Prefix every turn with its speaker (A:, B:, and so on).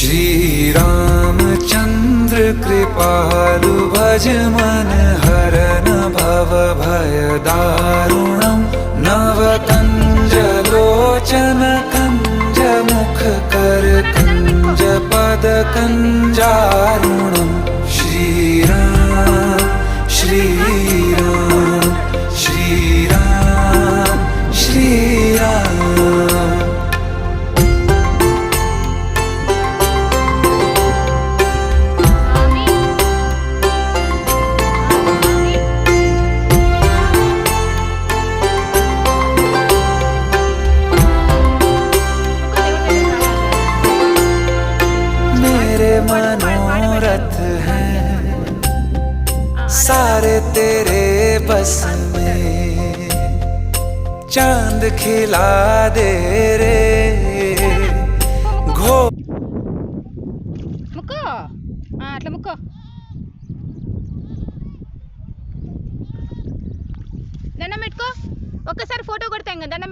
A: श्री रामचंद्र कृपालु भज मन हरन भव भय दारुणम नव कंज लोचन कंज मुख कर कंज पद कंजारुणम श्री राम श्री राम श्री राम श्री राम। मनोरथ हैं सारे तेरे बस में, चांद खिला दे रे घो
B: ముక్కో అట్లా ముక్కో దండం పెట్టుకో ఒక్కసారి ఫోటో కొడతాం కదా దండం